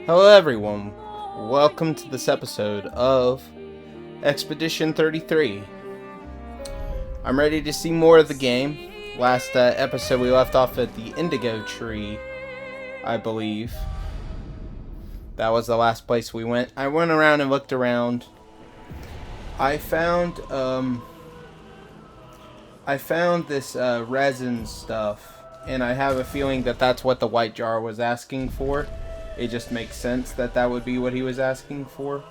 Hello everyone, welcome to this episode of Expedition 33. I'm ready to see more of the game. Last episode we left off at the Indigo Tree, I believe. That was the last place we went. I went around and looked around. I found this resin stuff, and I have a feeling that that's what the white jar was asking for. It just makes sense that that would be what he was asking for.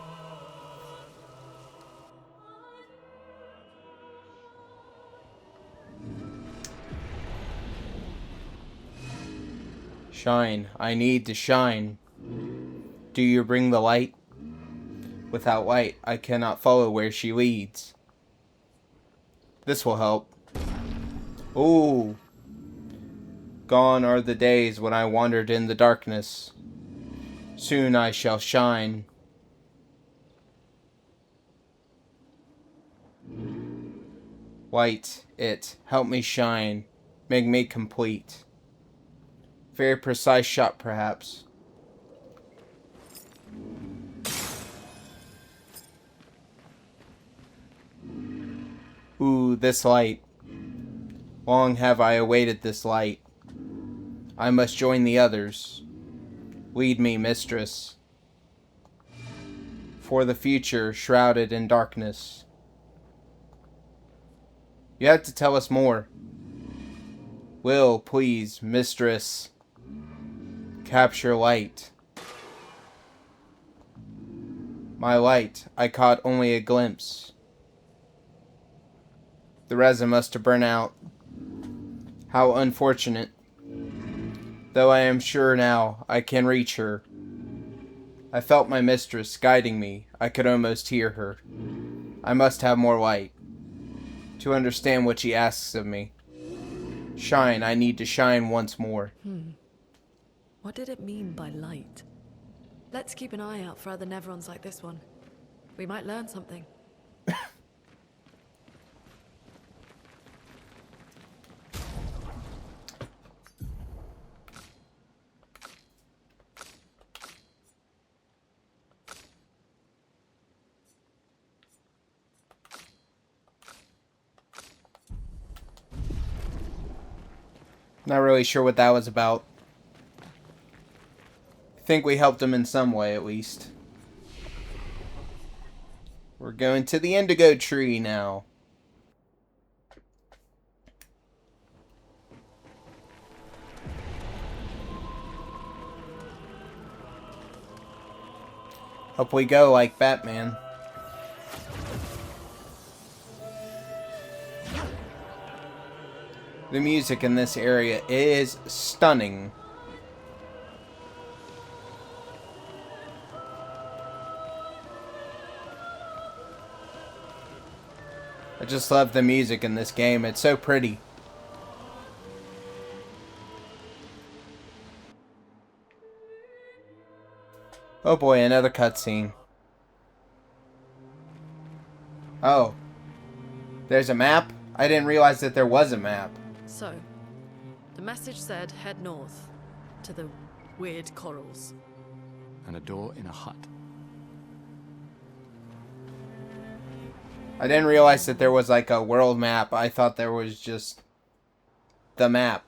Shine. I need to shine. Do you bring the light? Without light, I cannot follow where she leads. This will help. Ooh. Gone are the days when I wandered in the darkness. Soon I shall shine. Light it. Help me shine. Make me complete. Very precise shot, perhaps. Ooh, this light. Long have I awaited this light. I must join the others. Lead me, mistress. For the future, shrouded in darkness. You have to tell us more. Will, please, mistress. Capture light. My light, I caught only a glimpse. The resin must have burned out. How unfortunate. Though I am sure now I can reach her. I felt my mistress guiding me. I could almost hear her. I must have more light to understand what she asks of me. Shine, I need to shine once more. What did it mean by light? Let's keep an eye out for other Nevrons like this one. We might learn something. Not really sure what that was about. I think we helped him in some way, at least. We're going to the Indigo Tree now. Hope we go like Batman. The music in this area is stunning. I just love the music in this game. It's so pretty. Oh boy, another cutscene. Oh. There's a map? I didn't realize that there was a map. So, the message said head north to the weird corals. And a door in a hut. I didn't realize that there was like a world map. I thought there was just the map.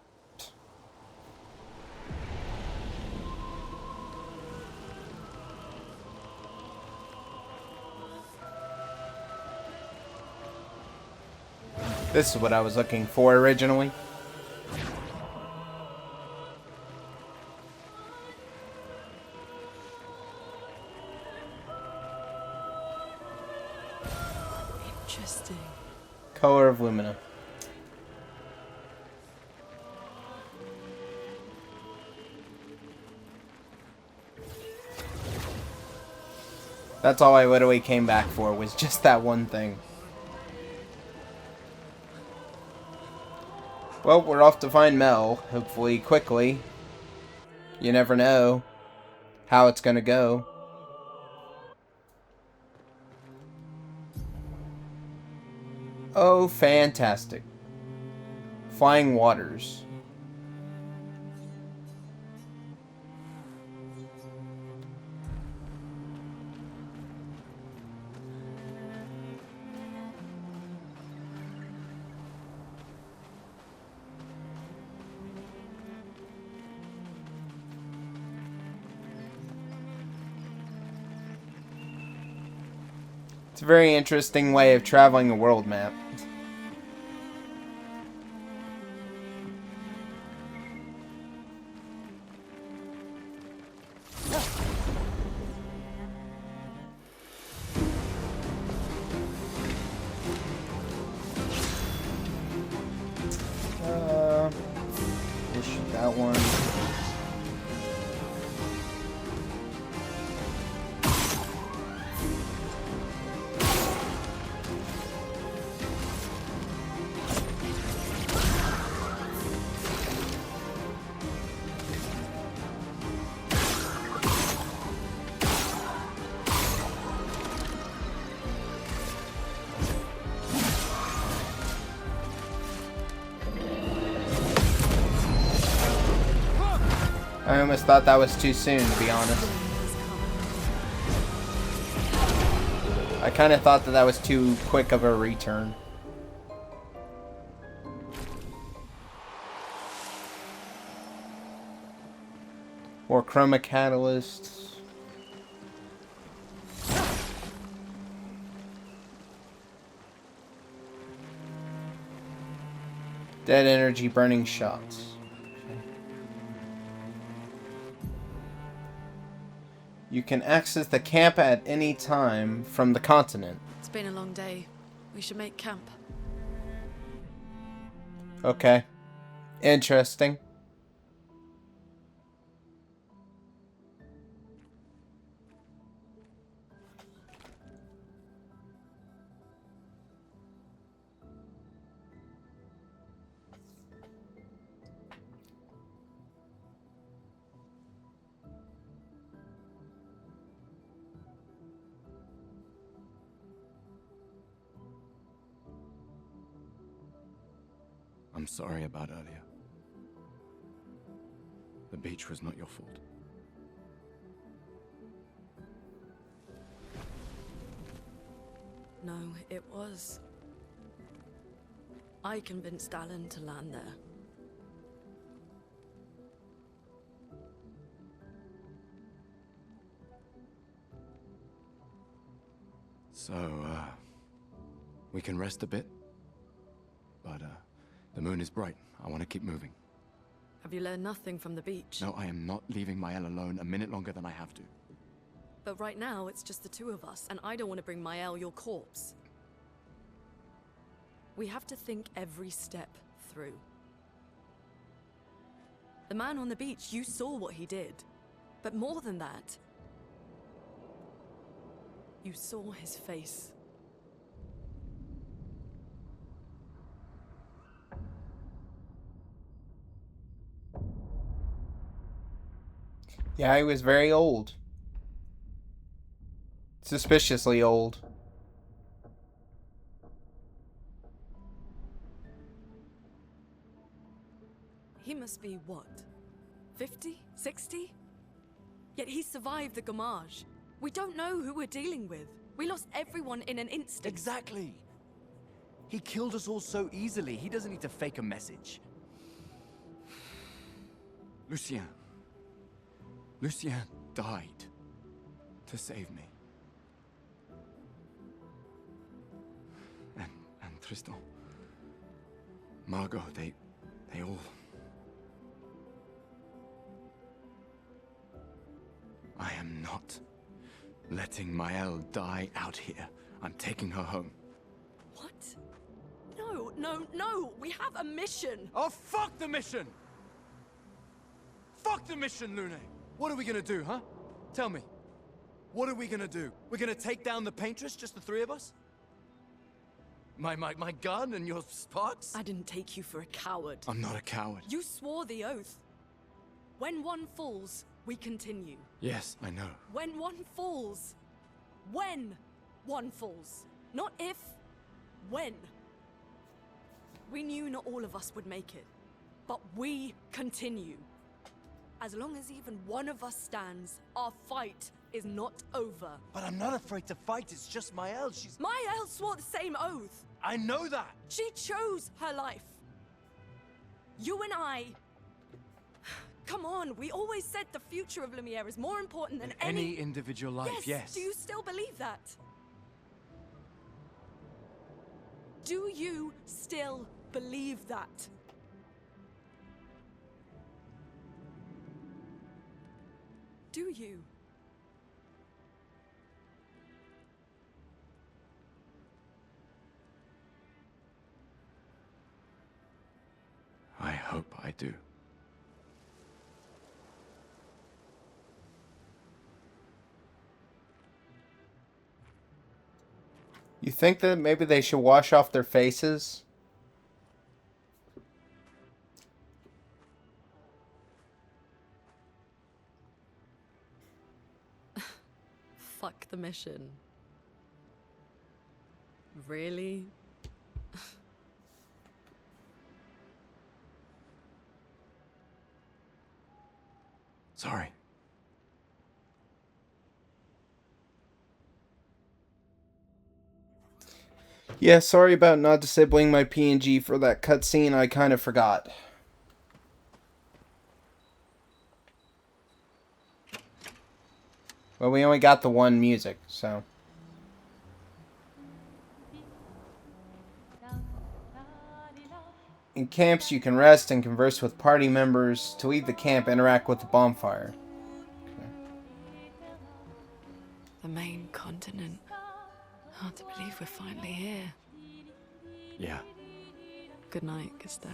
This is what I was looking for originally. Interesting. Color of Lumina. That's all I literally came back for, was just that one thing. Well, we're off to find Maelle, hopefully quickly. You never know how it's gonna go. Oh, fantastic. Flying waters. It's a very interesting way of traveling a world map. We'll shoot that one. I almost thought that was too soon, to be honest. I kind of thought that was too quick of a return. More chroma catalysts. Dead energy burning shots. You can access the camp at any time from the continent. It's been a long day. We should make camp. Okay. Interesting. I'm sorry about earlier. The beach was not your fault. No, it was. I convinced Alan to land there. So, we can rest a bit? But, the moon is bright. I want to keep moving. Have you learned nothing from the beach? No, I am not leaving Maelle alone a minute longer than I have to. But right now, it's just the two of us, and I don't want to bring Maelle your corpse. We have to think every step through. The man on the beach, you saw what he did. But more than that, you saw his face. Yeah, he was very old. Suspiciously old. He must be what? 50? 60? Yet he survived the Gamage. We don't know who we're dealing with. We lost everyone in an instant. Exactly. He killed us all so easily. He doesn't need to fake a message. Lucien. Lucien died to save me. And Tristan. Margot, they all... I am not letting Maelle die out here. I'm taking her home. What? No, no, no! We have a mission! Oh, fuck the mission! Fuck the mission, Lune! What are we gonna do, huh? Tell me. What are we gonna do? We're gonna take down the paintress, just the three of us? My gun and your sparks? I didn't take you for a coward. I'm not a coward. You swore the oath. When one falls, we continue. Yes, I know. When one falls. When one falls. Not if, when. We knew not all of us would make it, but we continue. As long as even one of us stands, our fight is not over. But I'm not afraid to fight. It's just Maelle. She's... Maelle swore the same oath. I know that. She chose her life. You and I... Come on, we always said the future of Lumiere is more important than Any individual life, yes. Do you still believe that? Do you still believe that? Do you? I hope I do. You think that maybe they should wash off their faces? Fuck the mission. Really? Sorry. Yeah, sorry about not disabling my PNG for that cutscene. I kind of forgot. Well, we only got the one music, so... In camps, you can rest and converse with party members. To leave the camp, interact with the bonfire. Okay. The main continent. Hard to believe we're finally here. Yeah. Good night, Gestral.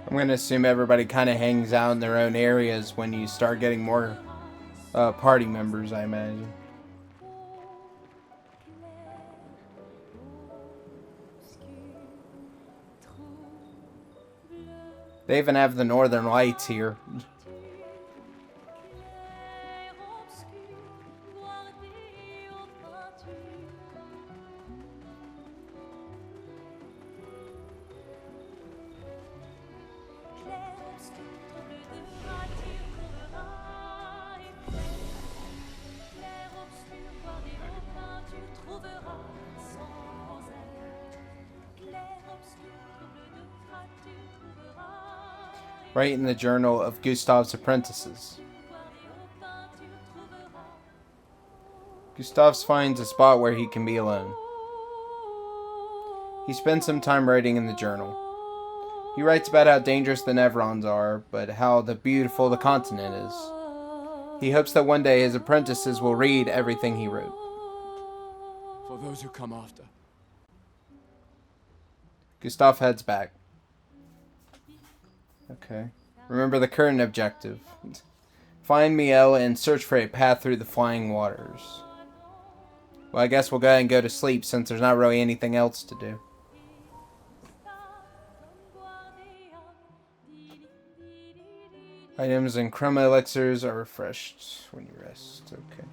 I'm going to assume everybody kind of hangs out in their own areas when you start getting more party members, I imagine. They even have the Northern Lights here. Right in the journal of Gustav's apprentices. Gustav finds a spot where he can be alone. He spends some time writing in the journal. He writes about how dangerous the Nevrons are, but how beautiful the continent is. He hopes that one day his apprentices will read everything he wrote. For those who come after. Gustav heads back. Okay. Remember the current objective. Find Maelle and search for a path through the flying waters. Well, I guess we'll go ahead and go to sleep since there's not really anything else to do. Items and chroma elixirs are refreshed when you rest. Okay.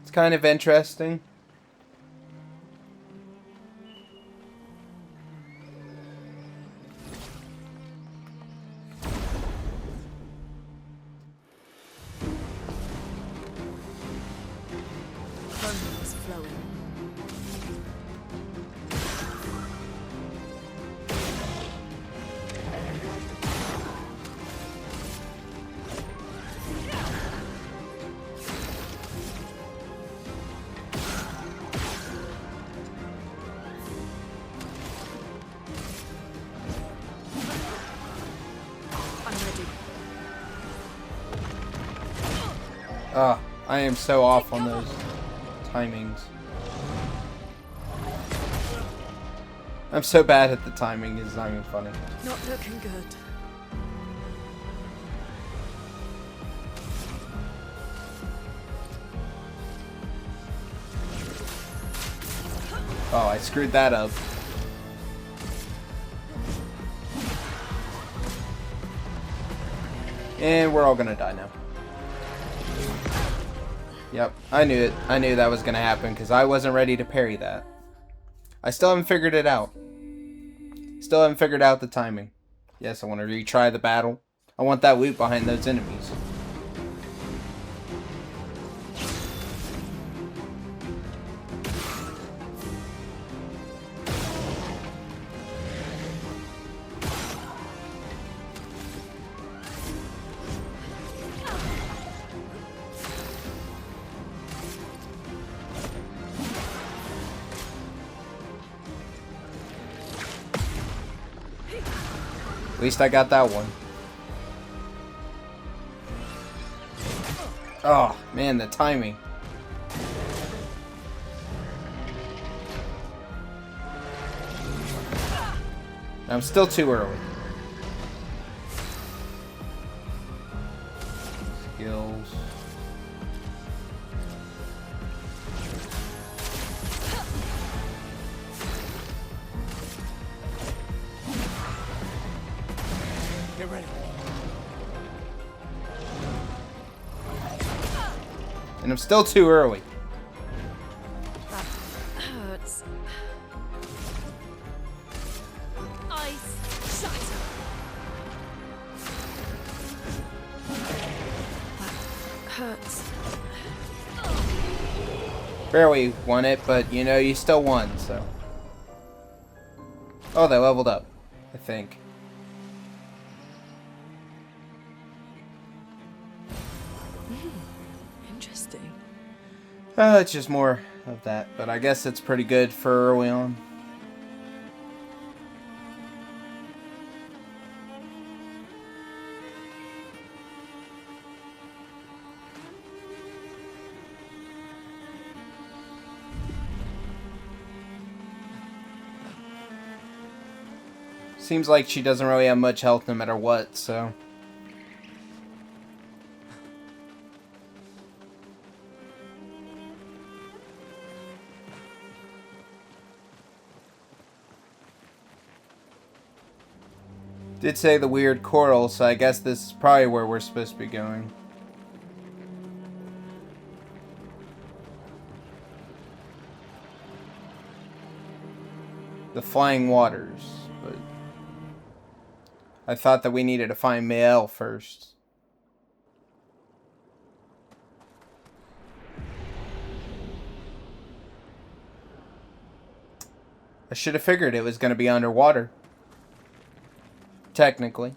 It's kind of interesting. Thunder was flowing. I'm ready. I am so off on those timings. I'm so bad at the timing, it's not even funny. Not looking good. Oh, I screwed that up. And we're all gonna die now. Yep, I knew it. I knew that was gonna happen because I wasn't ready to parry that. I still haven't figured it out. Still haven't figured out the timing. Yes, I want to retry the battle. I want that loot behind those enemies. At least I got that one. Oh, man, the timing. I'm still too early. Skills. Get ready. And I'm still too early. That hurts. Ice shatter. That hurts. Barely won it, but you know, you still won, so. Oh, they leveled up, I think. Interesting. It's just more of that, but I guess it's pretty good for early on. Seems like she doesn't really have much health no matter what, so. Did say the weird coral, so I guess this is probably where we're supposed to be going. The Flying Waters, but I thought that we needed to find Maelle first. I should have figured it was going to be underwater. Technically.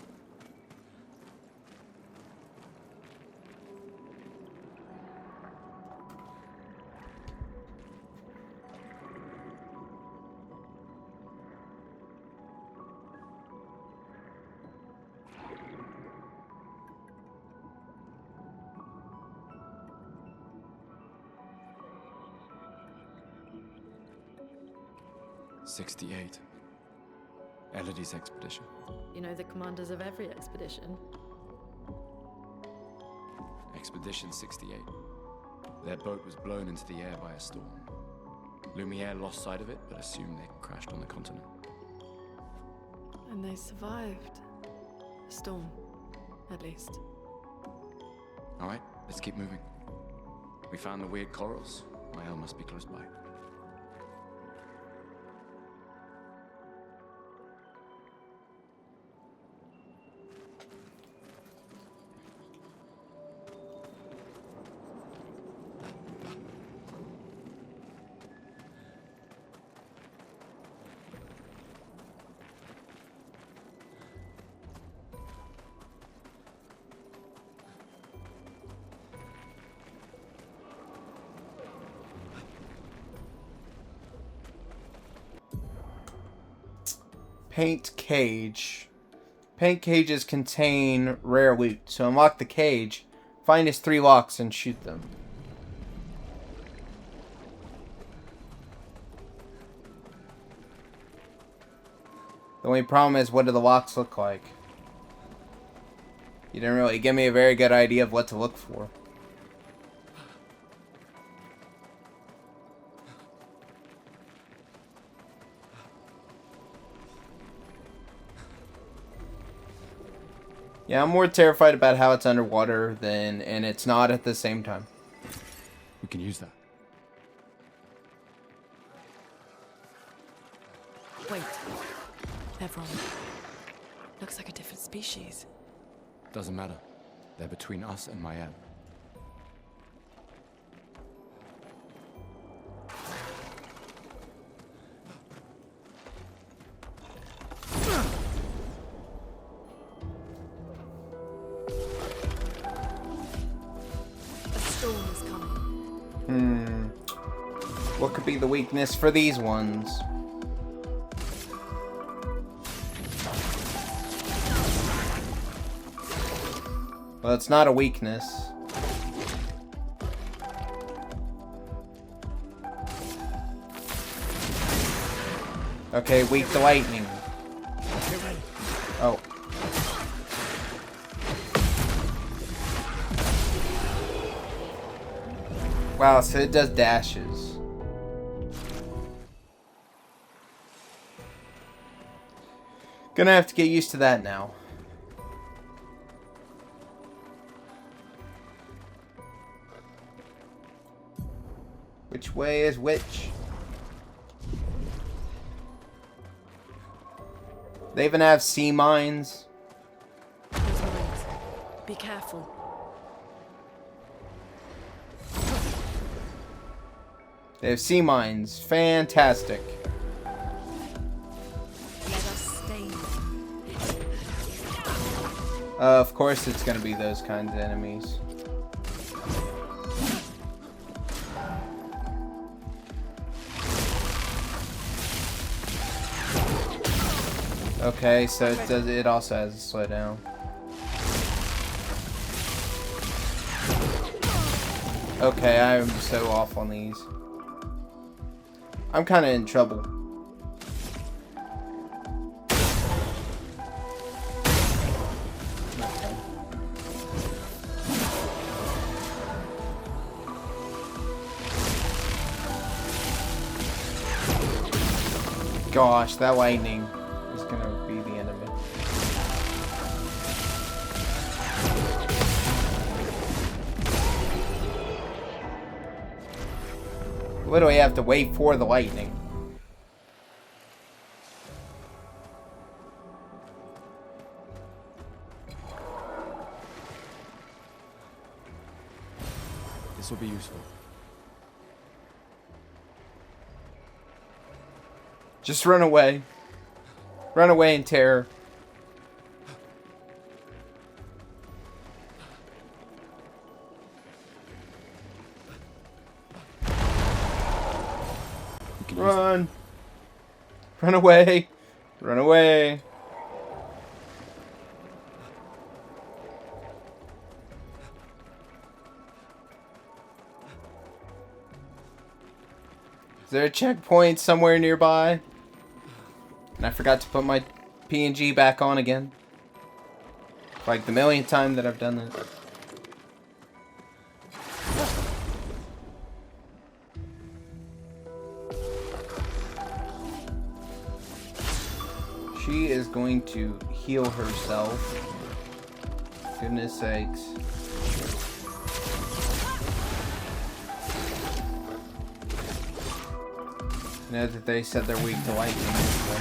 '68. Elodie's expedition. You know the commanders of every expedition. Expedition 68. Their boat was blown into the air by a storm. Lumiere lost sight of it, but assumed they crashed on the continent. And they survived. The storm, at least. All right, let's keep moving. We found the weird corals. Maelle must be close by. Paint cage. Paint cages contain rare loot. So unlock the cage, find his 3 locks, and shoot them. The only problem is, what do the locks look like? You didn't really give me a very good idea of what to look for. Yeah, I'm more terrified about how it's underwater and it's not at the same time. We can use that. Wait. They're wrong. Looks like a different species. Doesn't matter. They're between us and Maelle. A storm is coming. What could be the weakness for these ones? Well, it's not a weakness. Okay, weak to lightning. Oh. Wow, so it does dashes. Gonna have to get used to that now. Which way is which? They even have sea mines. Those mines. Be careful. They have sea mines. Fantastic. Let us stay. Of course it's gonna be those kinds of enemies. Okay, so it also has a slowdown. Okay, I'm so off on these. I'm kind of in trouble. Gosh, that lightning is gonna be the enemy. What do we have to wait for the lightning? This will be useful. Just run away. Run away in terror. Run. Run away. Run away. Is there a checkpoint somewhere nearby? And I forgot to put my PNG back on again. Like the millionth time that I've done that. She is going to heal herself. Goodness sakes. I know that they said they're weak to lightning. So.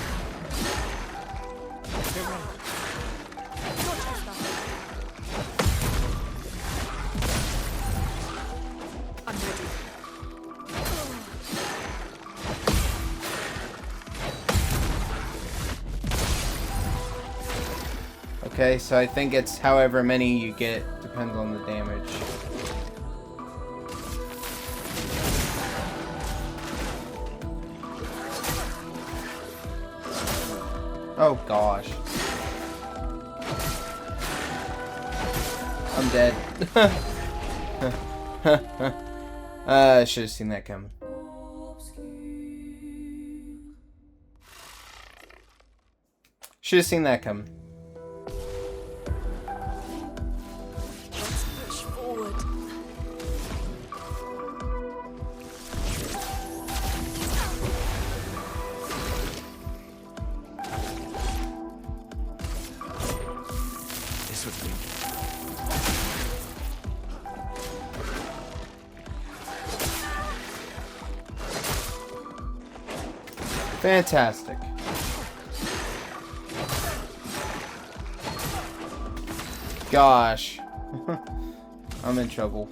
I'm ready. Okay, so I think it's however many you get, depends on the damage. Oh gosh. I'm dead. I should have seen that coming. Let us Should have seen that coming. Let's push forward. This would be. Fantastic. Gosh. I'm in trouble.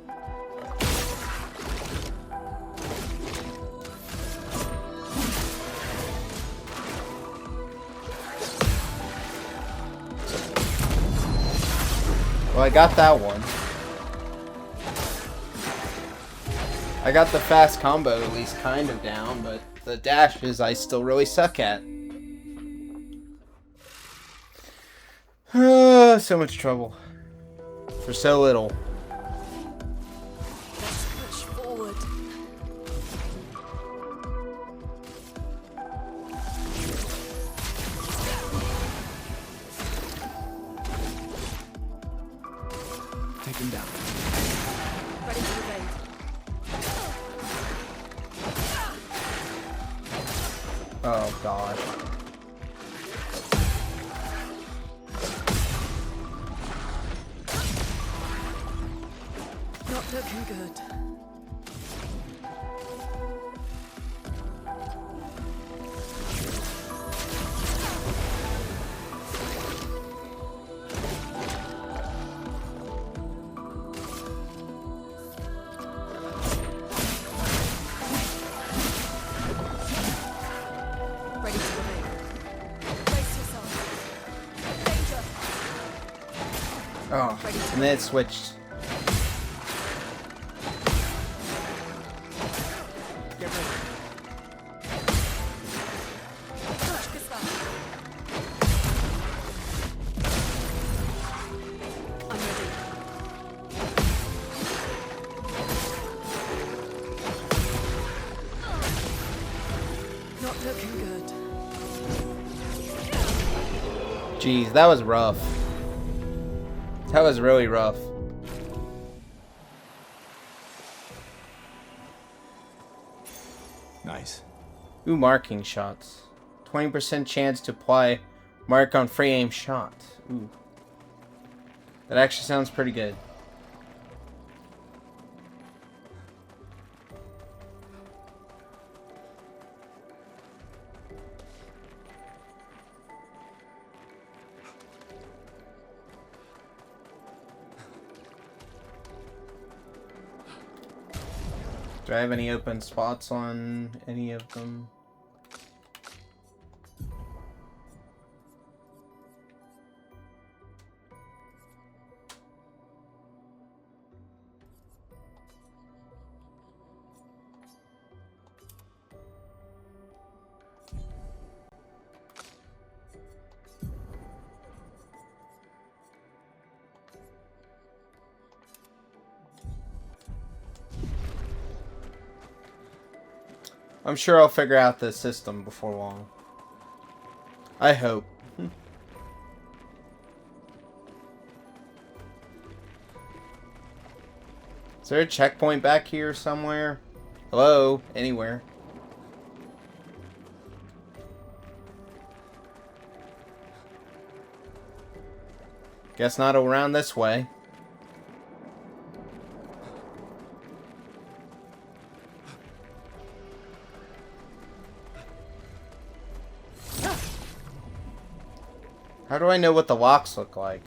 Well, I got that one. I got the fast combo at least kind of down, but the dashes I still really suck at. So much trouble. For so little. Let's push forward. Take him down. Ready to evade. Oh gosh. Not looking good. Ready to evade. Brace yourself. Danger. Oh, and then it switched. Get ready. Touch Gestral. I'm ready. Not looking good. Jeez, that was rough. That was really rough. Nice. Ooh, marking shots. 20% chance to apply mark on free aim shot. Ooh. That actually sounds pretty good. Do I have any open spots on any of them? I'm sure I'll figure out the system before long. I hope. Is there a checkpoint back here somewhere? Hello? Anywhere? Guess not around this way. How do I know what the locks look like?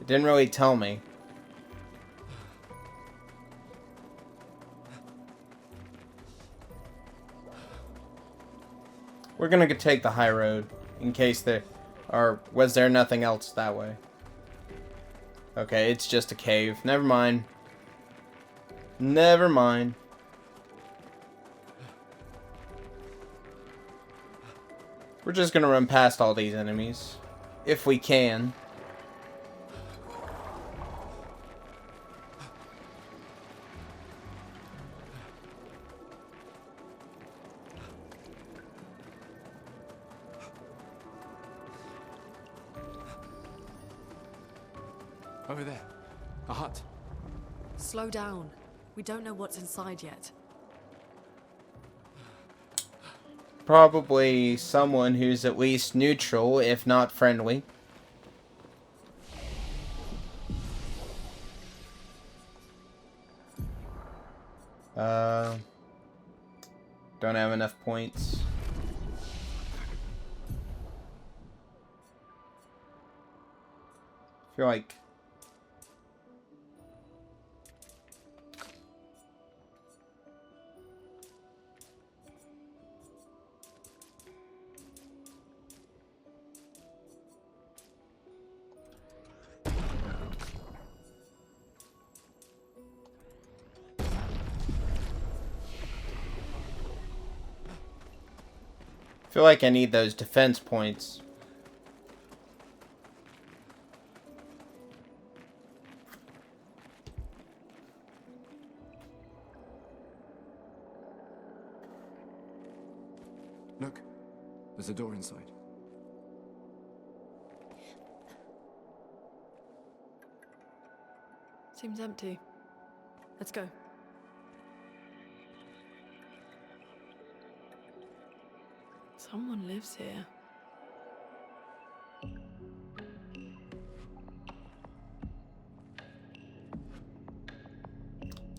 It didn't really tell me. We're gonna take the high road in case there or was there nothing else that way? Okay, it's just a cave. Never mind. Never mind. We're just gonna run past all these enemies. If we can. Over there. A hut. Slow down. We don't know what's inside yet. Probably someone who's at least neutral, if not friendly. Don't have enough points. Feel like I need those defense points. Look. There's a door inside. Seems empty. Let's go. Someone lives here.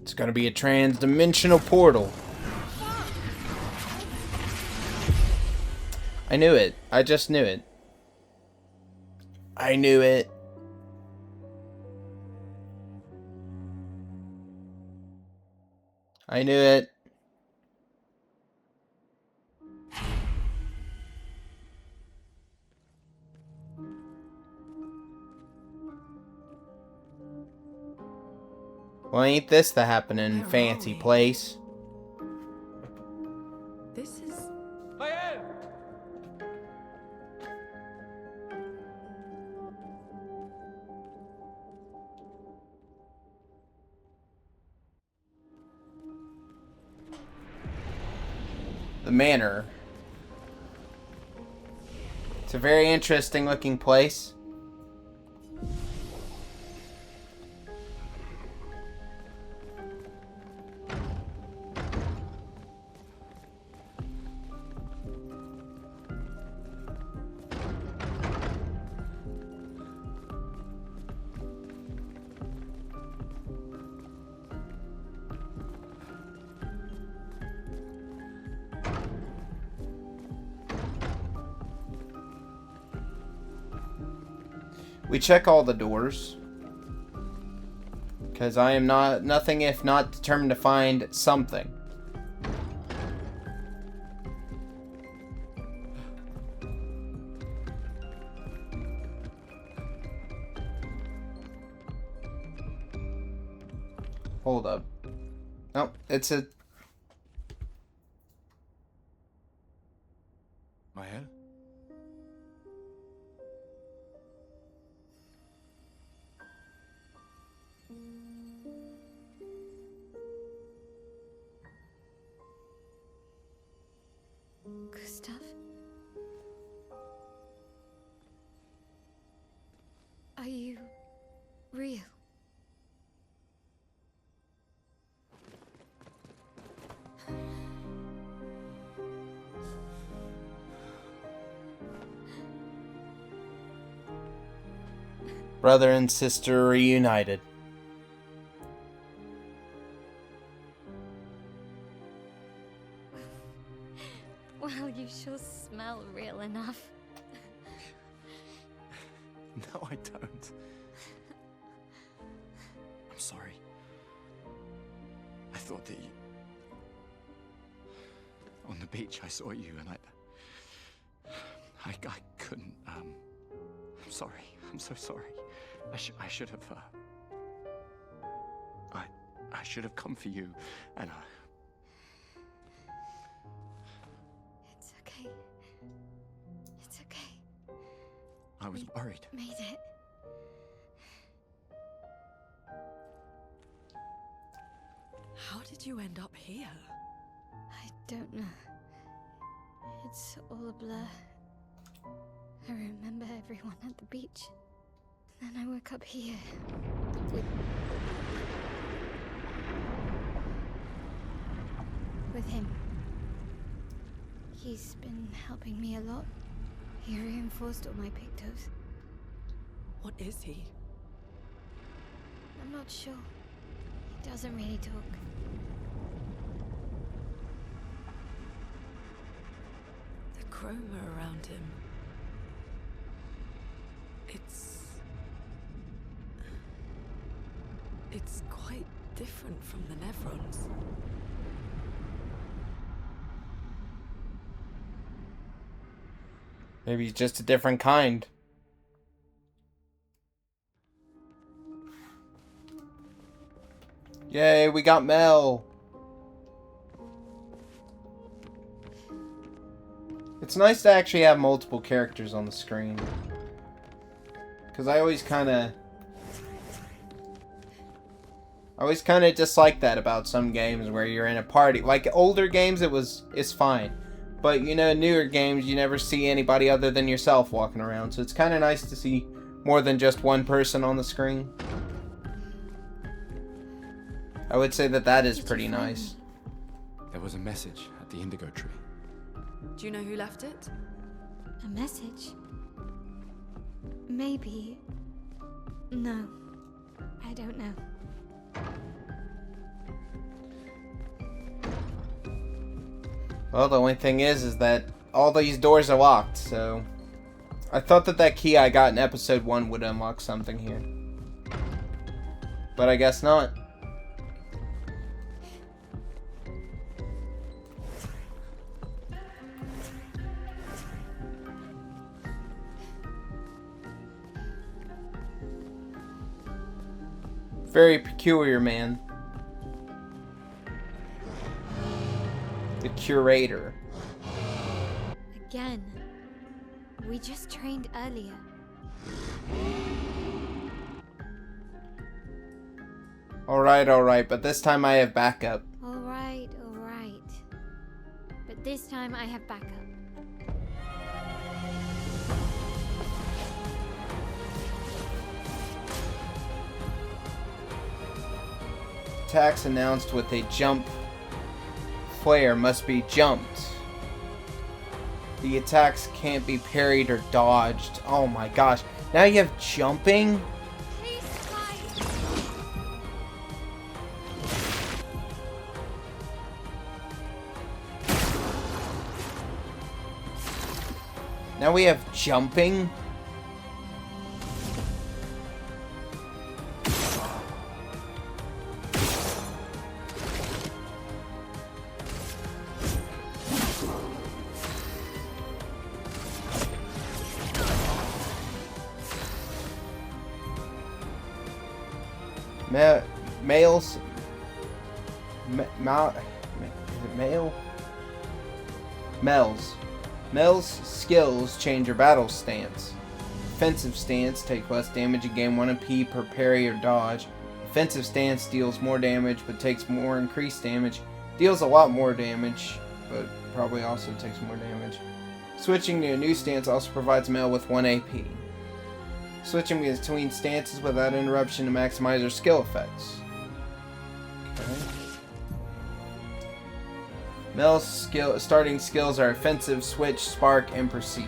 It's gonna be a trans-dimensional portal. I knew it. I just knew it. I knew it. I knew it. Well, ain't this the happening Where are fancy we? place? This is... Maelle! The manor. It's a very interesting looking place. We check all the doors. Because I am nothing if not determined to find something. Hold up. Nope, it's a... Maelle? Gustav? Are you real? Brother and sister reunited. Well, you sure smell real enough. No, I don't. I'm sorry. I thought that you... On the beach, I saw you and I couldn't, I'm sorry. I'm so sorry. I should have, I should have come for you, and It's okay. It's okay. I was worried. Made it. How did you end up here? I don't know. It's all a blur. I remember everyone at the beach. Then I woke up here. With him. He's been helping me a lot. He reinforced all my pictos. What is he? I'm not sure. He doesn't really talk. The chroma around him. It's quite different from the Nevrons. Maybe he's just a different kind. Yay, we got Maelle. It's nice to actually have multiple characters on the screen. Because I always kind of dislike that about some games where you're in a party. Like older games, it's fine. But you know, newer games, you never see anybody other than yourself walking around. So it's kind of nice to see more than just one person on the screen. I would say that is pretty nice. There was a message at the indigo tree. Do you know who left it? A message? Maybe. No. I don't know. Well, the only thing is that all these doors are locked, so... I thought that key I got in episode 1 would unlock something here. But I guess not. Very peculiar, man. The Curator. Again. We just trained earlier. Alright, but this time I have backup. Alright. But this time I have backup. Attacks announced with a jump flare must be jumped. The attacks can't be parried or dodged. Oh my gosh. Now you have jumping? Please fight. Now we have jumping? Maelle's... Maelle's skills change your battle stance. Defensive stance, take less damage and gain 1 MP per parry or dodge. Offensive stance deals more damage but takes more increased damage. Deals a lot more damage, but probably also takes more damage. Switching to a new stance also provides Maelle with 1 AP. Switching between stances without interruption to maximize her skill effects. Okay. Maelle's starting skills are Offensive, Switch, Spark, and Proceed.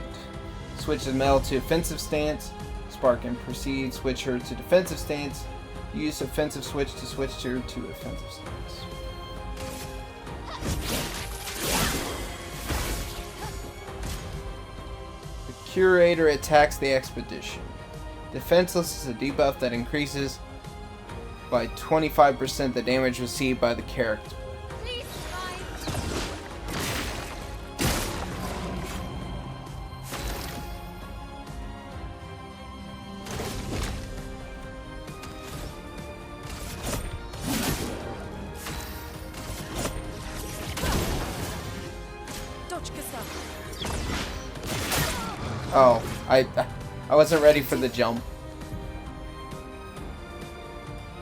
Switch Maelle to Offensive Stance, Spark and Proceed. Switch her to Defensive Stance. Use Offensive Switch to switch her to Offensive Stance. The Curator attacks the expedition. Defenseless is a debuff that increases by 25% the damage received by the character. Please fight. Dodge Gestral. Oh, I wasn't ready for the jump.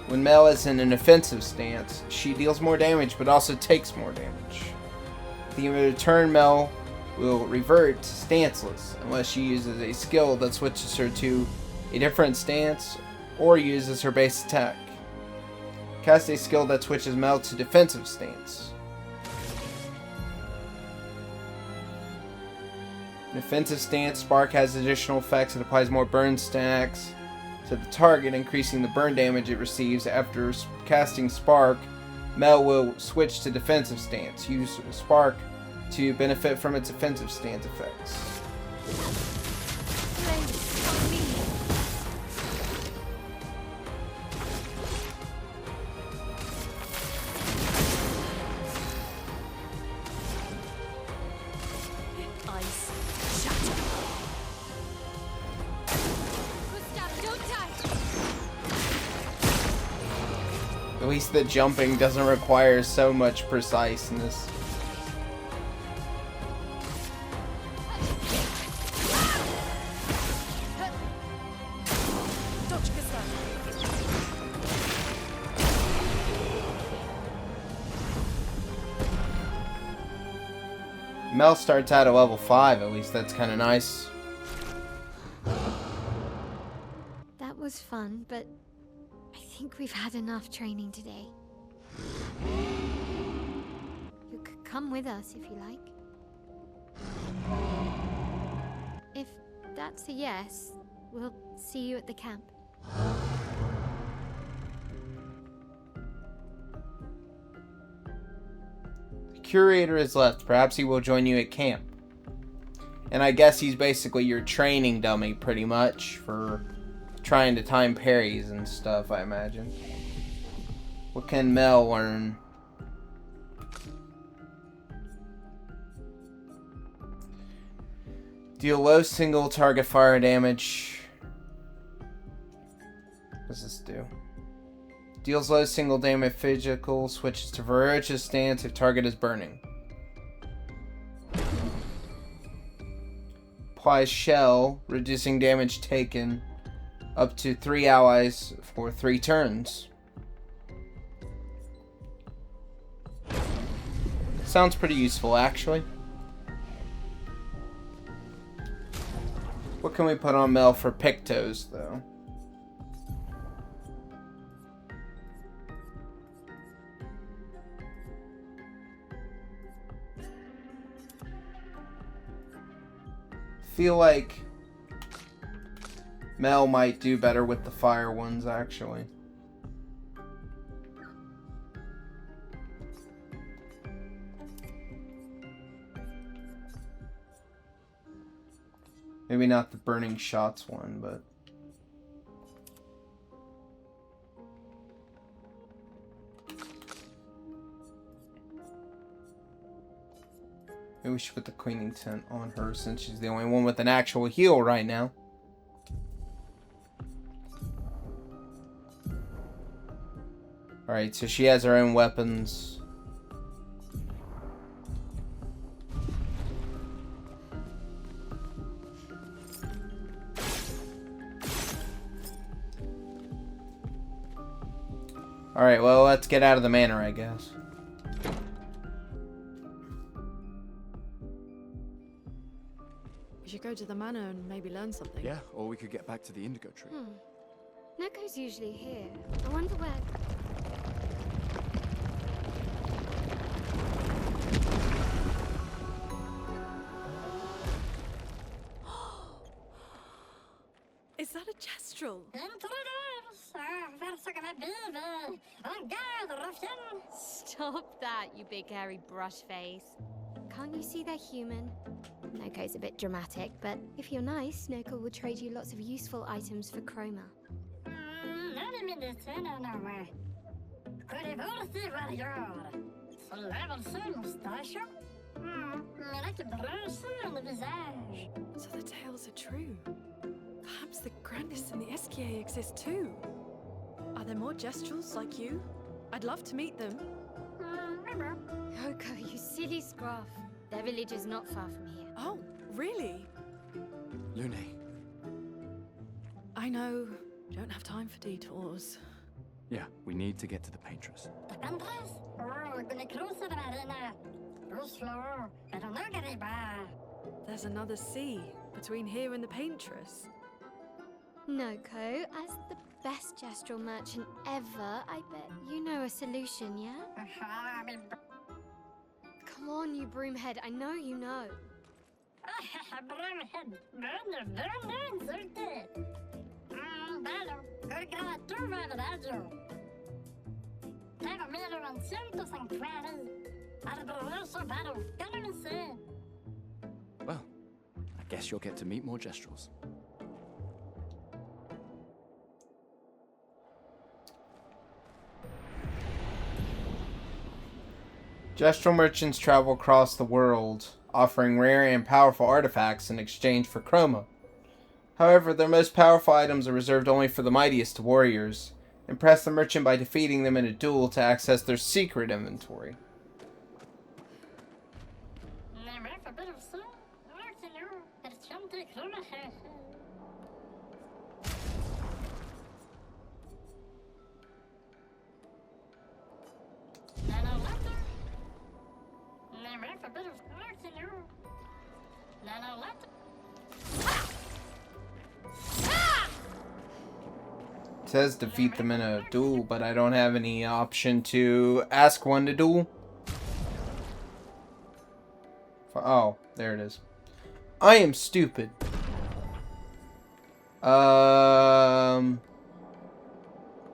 When Maelle is in an offensive stance, she deals more damage but also takes more damage. At the end of the turn, Maelle will revert to stanceless unless she uses a skill that switches her to a different stance, or uses her base attack. Cast a skill that switches Maelle to defensive stance. Defensive stance, Spark has additional effects. It applies more burn stacks to the target, increasing the burn damage it receives. After casting Spark, Maelle will switch to defensive stance. Use Spark to benefit from its offensive stance effects. At least the jumping doesn't require so much preciseness. Maelle starts out at level 5, at least that's kind of nice. That was fun, but I think we've had enough training today. You could come with us if you like. If that's a yes, we'll see you at the camp. The Curator is left. Perhaps he will join you at camp. And I guess he's basically your training dummy, pretty much, for trying to time parries and stuff, I imagine. What can Maelle learn? Deal low single target fire damage. What does this do? Deals low single damage physical, switches to ferocious stance if target is burning. Applies shell, reducing damage taken up to 3 allies for 3 turns. Sounds pretty useful, actually. What can we put on Maelle for pictos, though? Feel like Maelle might do better with the fire ones, actually. Maybe not the burning shots one, but maybe we should put the cleaning tent on her since she's the only one with an actual heal right now. Alright, so she has her own weapons. Alright, well, let's get out of the manor, I guess. We should go to the manor and maybe learn something. Yeah, or we could get back to the indigo tree. Neko's usually here. I wonder where... Is that a Gestral? Stop that, you big hairy brush face. Can't you see they're human? Noko's a bit dramatic, but if you're nice, Noko will trade you lots of useful items for chroma. So the tales are true. Perhaps the grandest in the SKA exist too. Are there more Gestrals like you? I'd love to meet them. Noko, you silly scruff. Their village is not far from here. Oh, really? Lune. I know. Don't have time for detours. Yeah, we need to get to the Paintress. There's another sea between here and the Paintress. Noko, as the best Gestral merchant ever, I bet you know a solution, yeah? Come on, you broomhead, I know you know. Well, I guess you'll get to meet more Gestrals. Gestral merchants travel across the world, offering rare and powerful artifacts in exchange for chroma. However, their most powerful items are reserved only for the mightiest warriors. Impress the merchant by defeating them in a duel to access their secret inventory. It says defeat them in a duel, but I don't have any option to ask one to duel. Oh, there it is. I am stupid.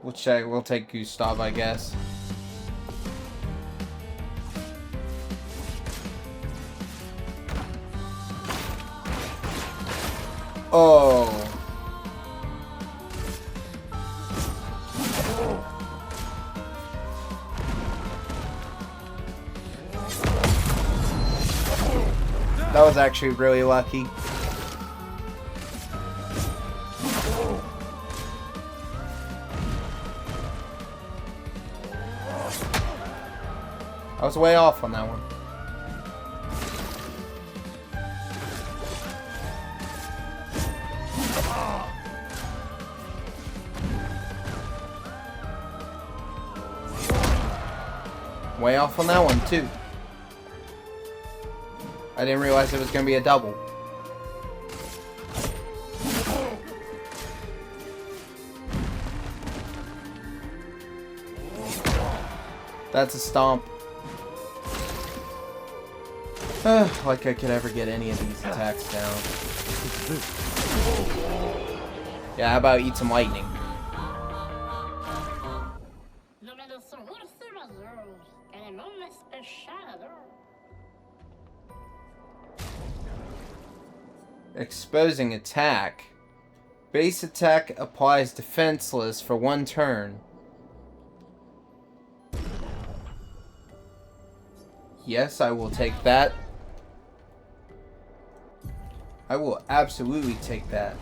We'll take Gustav, I guess. Oh. That was actually really lucky. I was way off on that one. Way off on that one, too. I didn't realize it was going to be a double. That's a stomp. Like I could ever get any of these attacks down. Yeah, how about eat some lightning? Exposing attack. Base attack applies defenseless for 1 turn. Yes, I will take that. I will absolutely take that.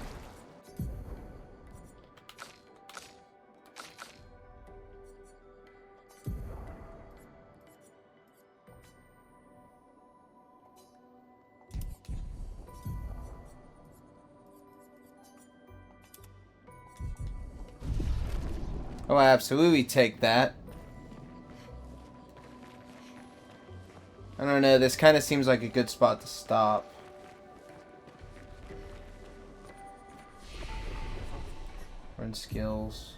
I'll absolutely take that. I don't know, this kind of seems like a good spot to stop. Run skills.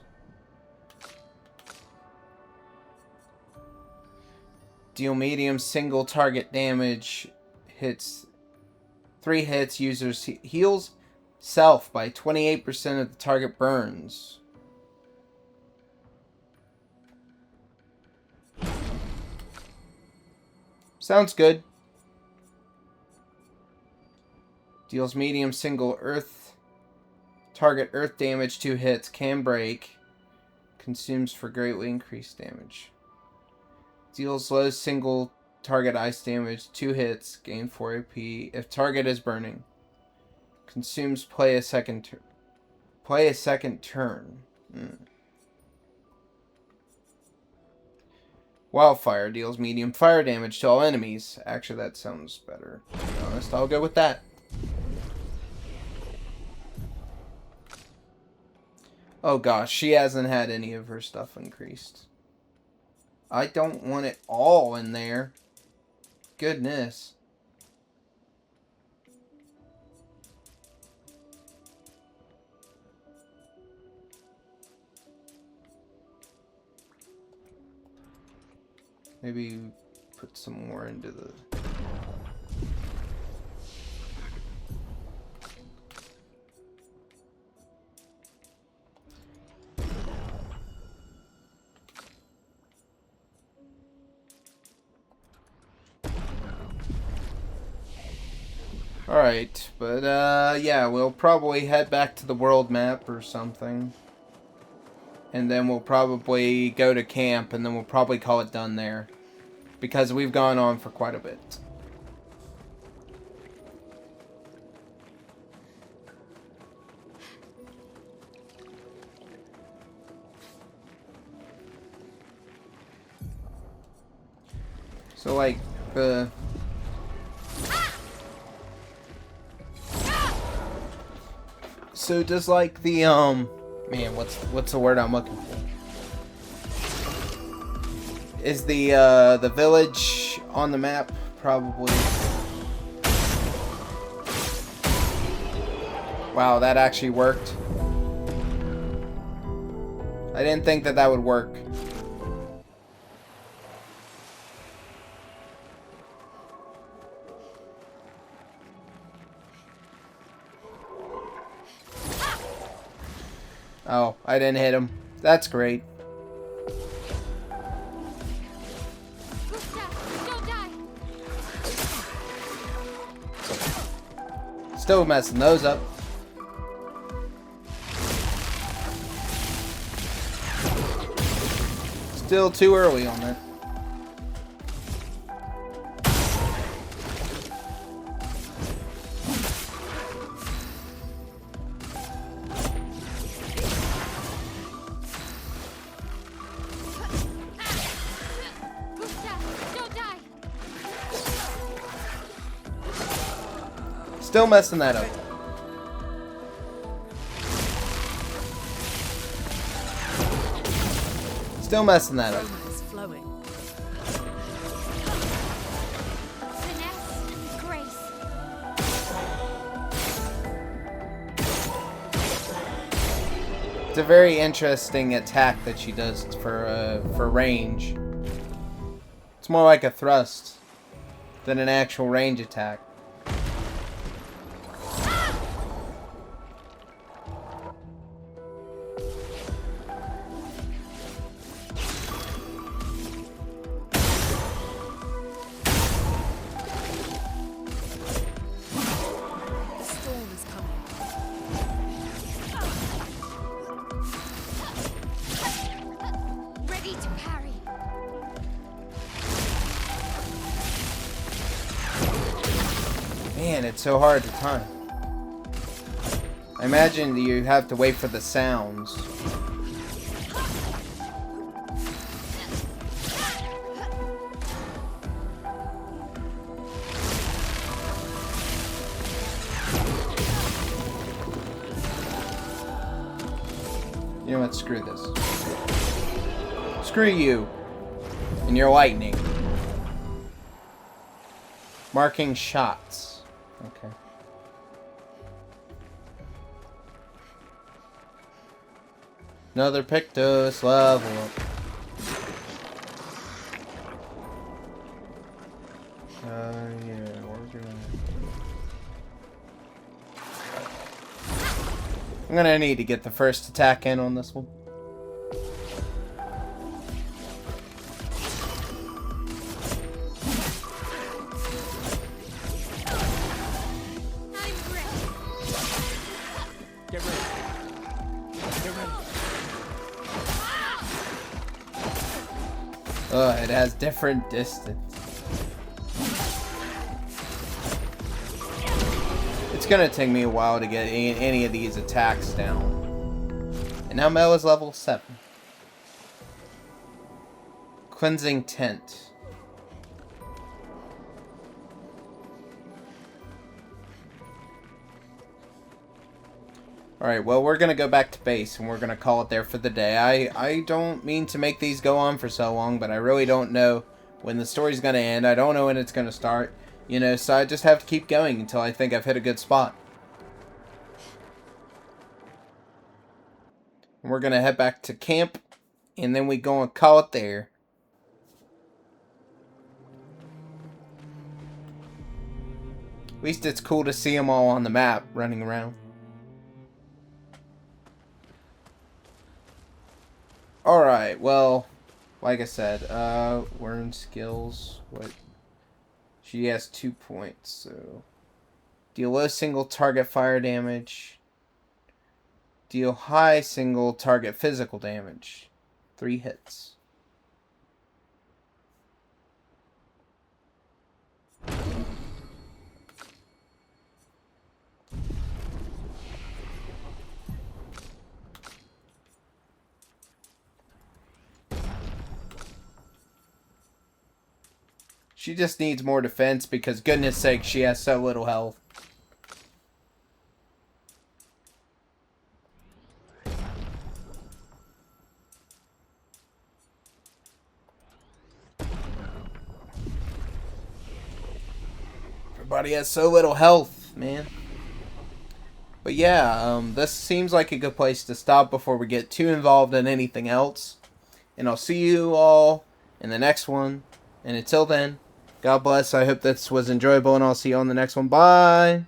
Deal medium single target damage. Hits 3 hits. Users heals self by 28% of the target burns. Sounds good. Deals medium single earth. Target earth damage 2 hits. Can break. Consumes for greatly increased damage. Deals low single target ice damage 2 hits. Gain 4 AP. If target is burning. Consumes play a second turn. Wildfire deals medium fire damage to all enemies. Actually, that sounds better. To be honest, I'll go with that. Oh gosh, she hasn't had any of her stuff increased. I don't want it all in there. Goodness. Maybe put some more into the... Alright, but yeah, we'll probably head back to the world map or something. And then we'll probably go to camp, and then we'll probably call it done there. Because we've gone on for quite a bit. So, like, the... So does, like, the, man, what's the word I'm looking for? Is the village on the map? Probably. Wow, that actually worked. I didn't think that would work. Oh, I didn't hit him. That's great. Still messing those up. Still too early on that. Still messing that up. Still messing that up. Is flowing. Finesse, grace. It's a very interesting attack that she does for range. It's more like a thrust than an actual range attack. Man, it's so hard to time. I imagine you have to wait for the sounds. You know what? Screw this. Screw you. And your lightning. Marking shots. Okay. Another pictos level up. Yeah, we're gonna... I'm gonna need to get the first attack in on this one. Get ready. Get ready. It has different distance. It's gonna take me a while to get any of these attacks down. And now Maelle is level 7. Cleansing Tent. Alright, well, we're going to go back to base, and we're going to call it there for the day. I don't mean to make these go on for so long, but I really don't know when the story's going to end. I don't know when it's going to start, you know, so I just have to keep going until I think I've hit a good spot. And we're going to head back to camp, and then we're going to call it there. At least it's cool to see them all on the map running around. Alright, well, like I said, learn skills. What? She has 2 points, so... Deal low single target fire damage. Deal high single target physical damage. 3 hits. She just needs more defense because, goodness sake, she has so little health. Everybody has so little health, man. But yeah, this seems like a good place to stop before we get too involved in anything else. And I'll see you all in the next one. And until then, God bless. I hope this was enjoyable, and I'll see you on the next one. Bye!